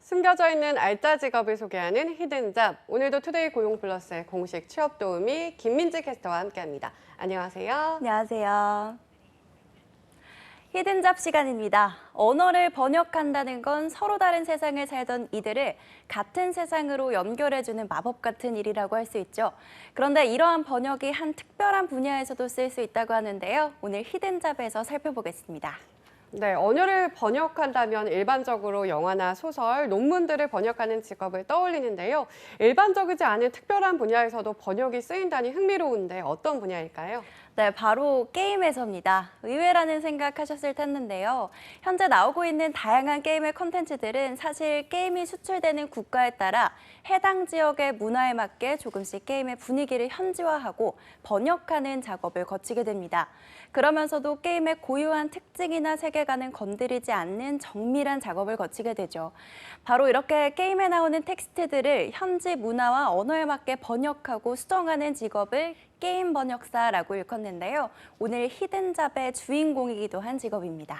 숨겨져 있는 알짜 직업을 소개하는 히든잡. 오늘도 투데이 고용플러스의 공식 취업 도우미 김민지 캐스터와 함께합니다. 안녕하세요. 안녕하세요. 히든잡 시간입니다. 언어를 번역한다는 건 서로 다른 세상을 살던 이들을 같은 세상으로 연결해주는 마법 같은 일이라고 할 수 있죠. 그런데 이러한 번역이 한 특별한 분야에서도 쓸 수 있다고 하는데요. 오늘 히든잡에서 살펴보겠습니다. 네, 언어를 번역한다면 일반적으로 영화나 소설, 논문들을 번역하는 직업을 떠올리는데요. 일반적이지 않은 특별한 분야에서도 번역이 쓰인다니 흥미로운데 어떤 분야일까요? 네, 바로 게임에서입니다. 의외라는 생각하셨을 텐데요. 현재 나오고 있는 다양한 게임의 콘텐츠들은 사실 게임이 수출되는 국가에 따라 해당 지역의 문화에 맞게 조금씩 게임의 분위기를 현지화하고 번역하는 작업을 거치게 됩니다. 그러면서도 게임의 고유한 특징이나 세계관은 건드리지 않는 정밀한 작업을 거치게 되죠. 바로 이렇게 게임에 나오는 텍스트들을 현지 문화와 언어에 맞게 번역하고 수정하는 직업을 게임 번역사라고 일컫는데요. 오늘 히든잡의 주인공이기도 한 직업입니다.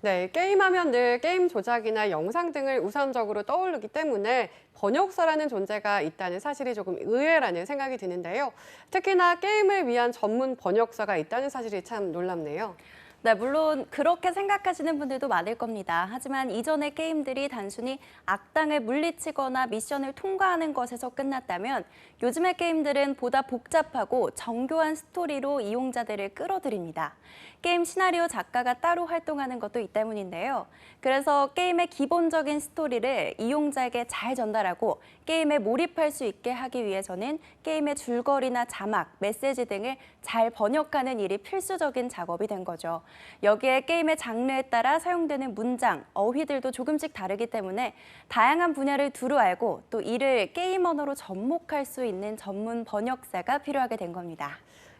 네, 게임하면 늘 게임 조작이나 영상 등을 우선적으로 떠오르기 때문에 번역사라는 존재가 있다는 사실이 조금 의외라는 생각이 드는데요. 특히나 게임을 위한 전문 번역사가 있다는 사실이 참 놀랍네요. 네, 물론 그렇게 생각하시는 분들도 많을 겁니다. 하지만 이전의 게임들이 단순히 악당을 물리치거나 미션을 통과하는 것에서 끝났다면 요즘의 게임들은 보다 복잡하고 정교한 스토리로 이용자들을 끌어들입니다. 게임 시나리오 작가가 따로 활동하는 것도 이 때문인데요. 그래서 게임의 기본적인 스토리를 이용자에게 잘 전달하고 게임에 몰입할 수 있게 하기 위해서는 게임의 줄거리나 자막, 메시지 등을 잘 번역하는 일이 필수적인 작업이 된 거죠. 여기에 게임의 장르에 따라 사용되는 문장, 어휘들도 조금씩 다르기 때문에 다양한 분야를 두루 알고 또 이를 게임 언어로 접목할 수 있는 전문 번역사가 필요하게 된 겁니다.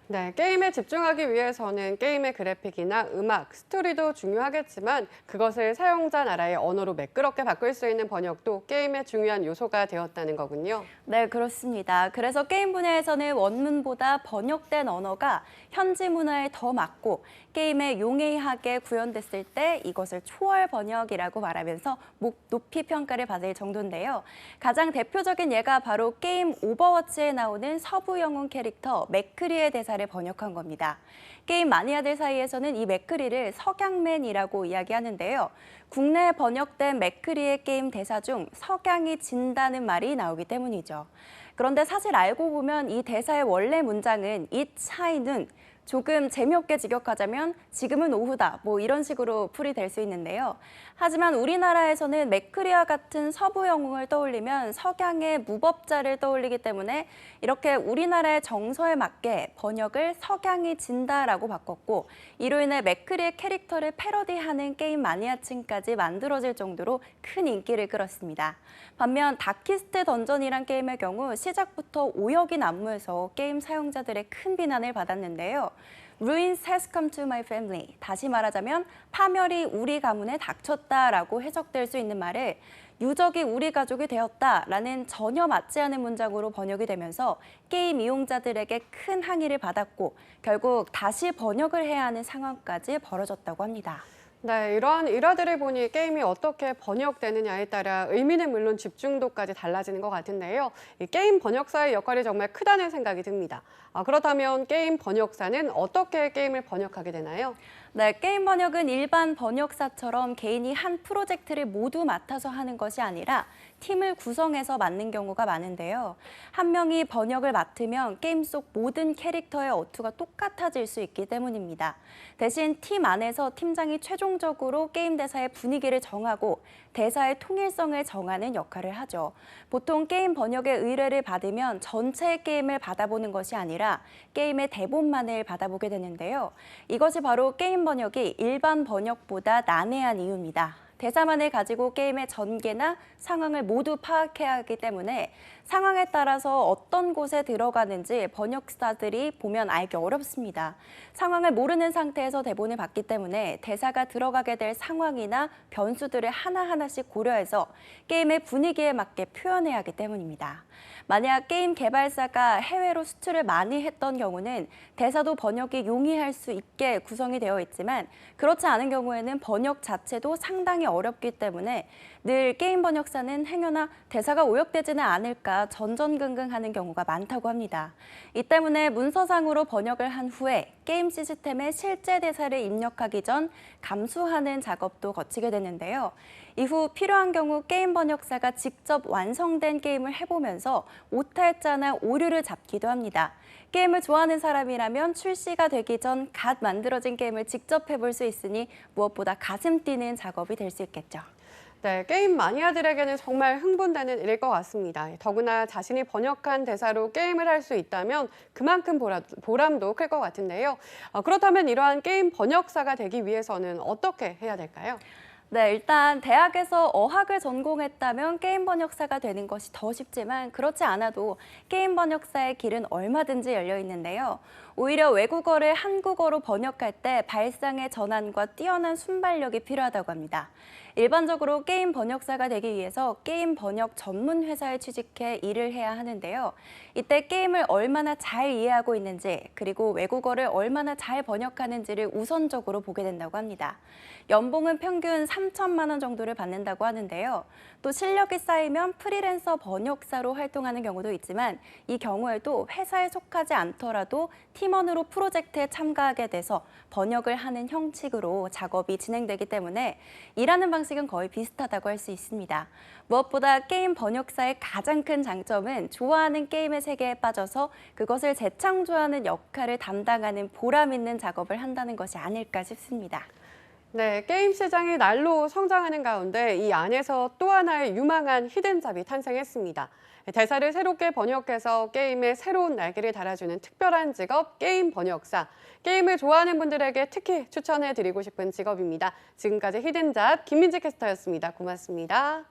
네, 게임에 집중하기 위해서는 게임의 그래픽이나 음악, 스토리도 중요하겠지만 그것을 사용자 나라의 언어로 매끄럽게 바꿀 수 있는 번역도 게임의 중요한 요소가 되었다는 거군요. 네, 그렇습니다. 그래서 게임 분야에서는 원문보다 번역된 언어가 현지 문화에 더 맞고 게임에 용이하게 구현됐을 때 이것을 초월 번역이라고 말하면서 높이 평가를 받을 정도인데요. 가장 대표적인 예가 바로 게임 오버워치에 나오는 서부 영웅 캐릭터 맥크리의 대사를 번역한 겁니다. 게임 마니아들 사이에서는 이 맥크리를 석양맨이라고 이야기하는데요. 국내에 번역된 맥크리의 게임 대사 중 석양이 진다는 말이 나오기 때문이죠. 그런데 사실 알고 보면 이 대사의 원래 문장은 이 차이는 조금 재미없게 직역하자면 지금은 오후다 뭐 이런 식으로 풀이될 수 있는데요. 하지만 우리나라에서는 맥크리와 같은 서부 영웅을 떠올리면 석양의 무법자를 떠올리기 때문에 이렇게 우리나라의 정서에 맞게 번역을 석양이 진다라고 바꿨고 이로 인해 맥크리의 캐릭터를 패러디하는 게임 마니아층까지 만들어질 정도로 큰 인기를 끌었습니다. 반면 다키스트 던전이란 게임의 경우 시작부터 오역인 안무에서 게임 사용자들의 큰 비난을 받았는데요. Ruins has come to my family. 다시 말하자면 파멸이 우리 가문에 닥쳤다라고 해석될 수 있는 말을 유적이 우리 가족이 되었다라는 전혀 맞지 않은 문장으로 번역이 되면서 게임 이용자들에게 큰 항의를 받았고 결국 다시 번역을 해야 하는 상황까지 벌어졌다고 합니다. 네, 이러한 일화들을 보니 게임이 어떻게 번역되느냐에 따라 의미는 물론 집중도까지 달라지는 것 같은데요. 이 게임 번역사의 역할이 정말 크다는 생각이 듭니다. 그렇다면 게임 번역사는 어떻게 게임을 번역하게 되나요? 네, 게임 번역은 일반 번역사처럼 개인이 한 프로젝트를 모두 맡아서 하는 것이 아니라 팀을 구성해서 맡는 경우가 많은데요. 한 명이 번역을 맡으면 게임 속 모든 캐릭터의 어투가 똑같아질 수 있기 때문입니다. 대신 팀 안에서 팀장이 최종적으로 게임 대사의 분위기를 정하고 대사의 통일성을 정하는 역할을 하죠. 보통 게임 번역의 의뢰를 받으면 전체 게임을 받아보는 것이 아니라 게임의 대본만을 받아보게 되는데요. 이것이 바로 게임 번역이 일반 번역보다 난해한 이유입니다. 대사만을 가지고 게임의 전개나 상황을 모두 파악해야 하기 때문에 상황에 따라서 어떤 곳에 들어가는지 번역사들이 보면 알기 어렵습니다. 상황을 모르는 상태에서 대본을 받기 때문에 대사가 들어가게 될 상황이나 변수들을 하나하나씩 고려해서 게임의 분위기에 맞게 표현해야 하기 때문입니다. 만약 게임 개발사가 해외로 수출을 많이 했던 경우는 대사도 번역이 용이할 수 있게 구성이 되어 있지만 그렇지 않은 경우에는 번역 자체도 상당히 어렵기 때문에 늘 게임 번역사는 행여나 대사가 오역되지는 않을까 전전긍긍하는 경우가 많다고 합니다. 이 때문에 문서상으로 번역을 한 후에 게임 시스템에 실제 대사를 입력하기 전 감수하는 작업도 거치게 되는데요. 이후 필요한 경우 게임 번역사가 직접 완성된 게임을 해보면서 오탈자나 오류를 잡기도 합니다. 게임을 좋아하는 사람이라면 출시가 되기 전 갓 만들어진 게임을 직접 해볼 수 있으니 무엇보다 가슴 뛰는 작업이 될 수 있겠죠. 네, 게임 마니아들에게는 정말 흥분되는 일일 것 같습니다. 더구나 자신이 번역한 대사로 게임을 할 수 있다면 그만큼 보람도 클 것 같은데요. 그렇다면 이러한 게임 번역사가 되기 위해서는 어떻게 해야 될까요? 네, 일단 대학에서 어학을 전공했다면 게임 번역사가 되는 것이 더 쉽지만 그렇지 않아도 게임 번역사의 길은 얼마든지 열려 있는데요. 오히려 외국어를 한국어로 번역할 때 발상의 전환과 뛰어난 순발력이 필요하다고 합니다. 일반적으로 게임 번역사가 되기 위해서 게임 번역 전문 회사에 취직해 일을 해야 하는데요. 이때 게임을 얼마나 잘 이해하고 있는지 그리고 외국어를 얼마나 잘 번역하는지를 우선적으로 보게 된다고 합니다. 연봉은 평균 3천만 원 정도를 받는다고 하는데요. 또 실력이 쌓이면 프리랜서 번역사로 활동하는 경우도 있지만 이 경우에도 회사에 속하지 않더라도 팀원으로 프로젝트에 참가하게 돼서 번역을 하는 형식으로 작업이 진행되기 때문에 일하는 방식은 거의 비슷하다고 할 수 있습니다. 무엇보다 게임 번역사의 가장 큰 장점은 좋아하는 게임의 세계에 빠져서 그것을 재창조하는 역할을 담당하는 보람 있는 작업을 한다는 것이 아닐까 싶습니다. 네, 게임 시장이 날로 성장하는 가운데 이 안에서 또 하나의 유망한 히든잡이 탄생했습니다. 대사를 새롭게 번역해서 게임에 새로운 날개를 달아주는 특별한 직업, 게임 번역사. 게임을 좋아하는 분들에게 특히 추천해드리고 싶은 직업입니다. 지금까지 히든잡 김민지 캐스터였습니다. 고맙습니다.